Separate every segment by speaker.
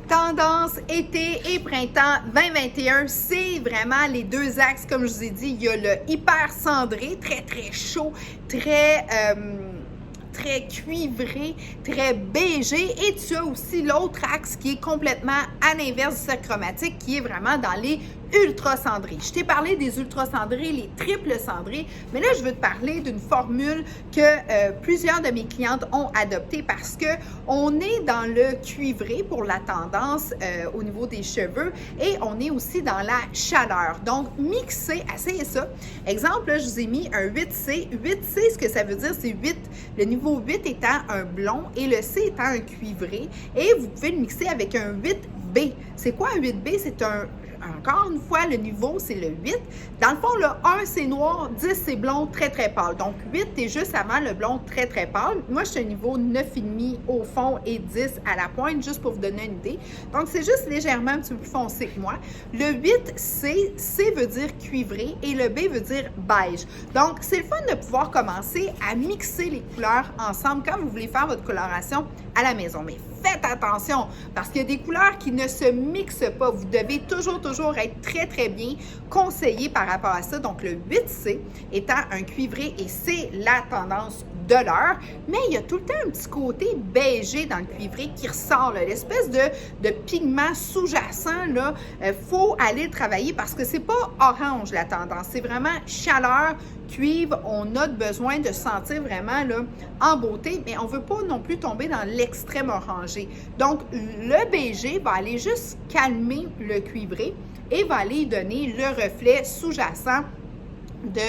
Speaker 1: Tendance été et printemps 2021, c'est vraiment les deux axes, comme je vous ai dit. Il y a le hyper cendré, très très chaud, très cuivré, très beigé, et tu as aussi l'autre axe qui est complètement à l'inverse du cercle chromatique, qui est vraiment dans les ultra cendrés. Je t'ai parlé des ultra cendrés, les triples cendrés, mais là, je veux te parler d'une formule que plusieurs de mes clientes ont adoptée parce que on est dans le cuivré pour la tendance au niveau des cheveux et on est aussi dans la chaleur. Donc, mixer, essayez ça. Exemple, là, je vous ai mis un 8C. 8C, ce que ça veut dire, c'est 8. Le niveau 8 étant un blond et le C étant un cuivré. Et vous pouvez le mixer avec un 8B. C'est quoi un 8B? C'est encore une fois, le niveau, c'est le 8. Dans le fond, le 1, c'est noir, 10, c'est blond, très, très pâle. Donc, 8 est juste avant le blond, très, très pâle. Moi, je suis au niveau 9,5 au fond et 10 à la pointe, juste pour vous donner une idée. Donc, c'est juste légèrement un petit peu plus foncé que moi. Le 8, C veut dire cuivré et le B veut dire beige. Donc, c'est le fun de pouvoir commencer à mixer les couleurs ensemble quand vous voulez faire votre coloration à la maison. Mais faites attention parce qu'il y a des couleurs qui ne se mixent pas. Vous devez toujours être très, très bien conseillé par rapport à ça. Donc, le 8C étant un cuivré et c'est la tendance de l'heure, mais il y a tout le temps un petit côté beigé dans le cuivré qui ressort, l'espèce de pigment sous-jacent, là, faut aller le travailler parce que c'est pas orange la tendance, c'est vraiment chaleur, cuivre, on a besoin de se sentir vraiment là, en beauté, mais on ne veut pas non plus tomber dans l'extrême orangé. Donc, le beigé va aller juste calmer le cuivré et va aller donner le reflet sous-jacent de,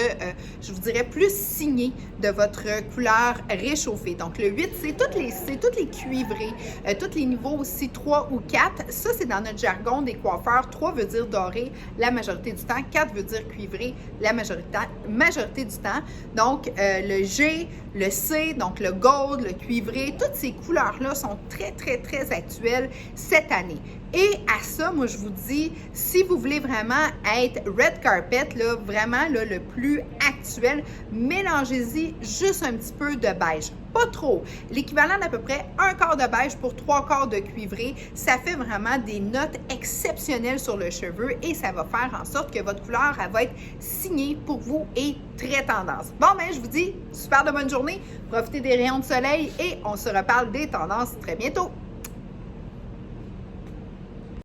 Speaker 1: je vous dirais, plus signé de votre couleur réchauffée. Donc, le 8, c'est toutes les cuivrés, tous les niveaux aussi 3 ou 4. Ça, c'est dans notre jargon des coiffeurs. 3 veut dire doré la majorité du temps. 4 veut dire cuivré la majorité du temps. Donc, le G, le C, donc le gold, le cuivré, toutes ces couleurs-là sont très, très, très actuelles cette année. Et à ça, moi, je vous dis, si vous voulez vraiment être red carpet, là, vraiment là, le plus actuel, mélangez-y juste un petit peu de beige. Pas trop. L'équivalent d'à peu près un quart de beige pour 3 quarts de cuivré, ça fait vraiment des notes exceptionnelles sur le cheveu et ça va faire en sorte que votre couleur, elle va être signée pour vous et très tendance. Bon, ben, je vous dis, super de bonne journée, profitez des rayons de soleil et on se reparle des tendances très bientôt.